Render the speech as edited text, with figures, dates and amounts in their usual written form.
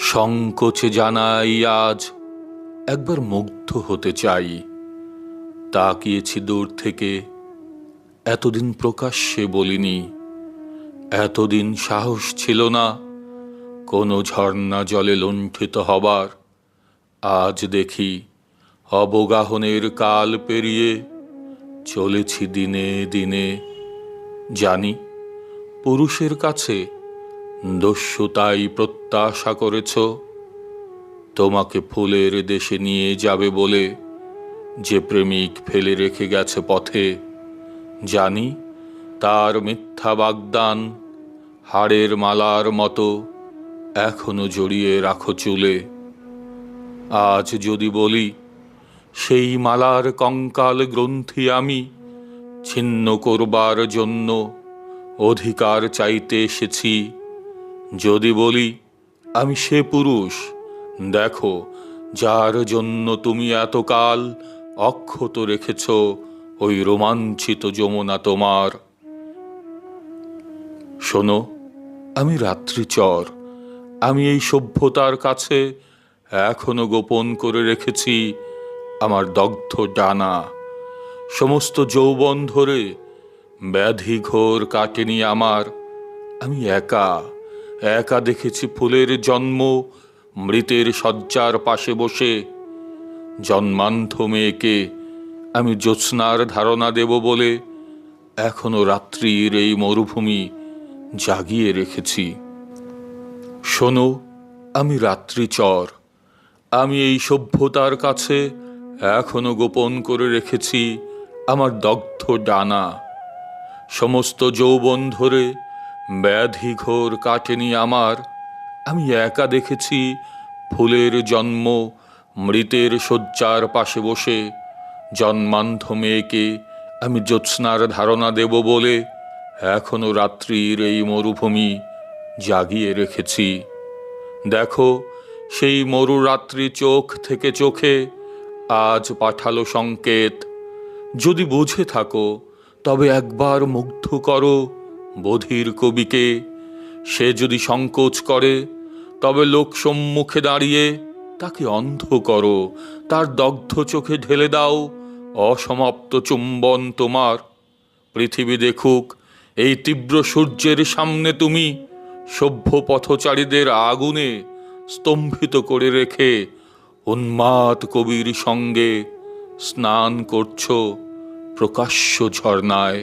সংকোচে জানাই আজ একবার মুগ্ধ হতে চাই। তাকিয়েছি দূর থেকে, এতদিন প্রকাশ্যে বলিনি। এতদিন সাহস ছিল না কোনো ঝর্ণা জলে লুণ্ঠিত হবার। আজ দেখি অবগাহনের কাল পেরিয়ে চলেছি দিনে দিনে। জানি পুরুষের কাছে দস্যুতাই প্রত্যাশা করেছ, তোমাকে ফুলের দেশে নিয়ে যাবে বলে যে প্রেমিক ফেলে রেখে গেছে পথে। জানি তার মিথ্যা বাগদান হাড়ের মালার মতো এখনো জড়িয়ে রাখো চুলে। আজ যদি বলি সেই মালার কঙ্কাল গ্রন্থি আমি ছিন্ন করবার জন্য অধিকার চাইতে এসেছি, যদি বলি আমি সে পুরুষ, দেখো যার জন্য তুমি এতকাল অক্ষত রেখেছ ওই রোমাঞ্চিত যমুনা তোমার। শোনো, আমি রাত্রিচর, আমি এই সভ্যতার কাছে এখনো গোপন করে রেখেছি আমার দগ্ধ ডানা। সমস্ত যৌবন ধরে ব্যাধি ঘোর কাটেনি আমার। আমি একা একা দেখেছি ফুলের জন্ম মৃতের শয্যার পাশে বসে। জন্মান্ধ মেয়েকে আমি জ্যোৎস্নার ধারণা দেব বলে এখনো রাত্রির এই মরুভূমি জাগিয়ে রেখেছি। শোনো, আমি রাত্রিচর, আমি এই সভ্যতার কাছে এখনো গোপন করে রেখেছি আমার দগ্ধ ডানা। সমস্ত যৌবন ধরে ব্যাধি ঘোর কাটেনি আমার। আমি একা দেখেছি ফুলের জন্ম মৃতের শয্যার পাশে বসে। জন্মান্ধ মেয়েকে আমি জ্যোৎস্নার ধারণা দেব বলে এখনো রাত্রির এই মরুভূমি জাগিয়ে রেখেছি। দেখো সেই মরুরাত্রি চোখ থেকে চোখে আজ পাঠালো সংকেত। যদি বুঝে থাকো তবে একবার মুগ্ধ করো বধির কবিকে। সে যদি সংকোচ করে তবে লোক সম্মুখে দাঁড়িয়ে তাকে অন্ধ করো, তার দগ্ধ চোখে ঢেলে দাও অসমাপ্ত চুম্বন তোমার। পৃথিবী দেখুক এই তীব্র সূর্যের সামনে তুমি সভ্য পথচারীদের আগুনে স্তম্ভিত করে রেখে উন্মাদ কবির সঙ্গে স্নান করছো প্রকাশ্য ঝর্ণায়।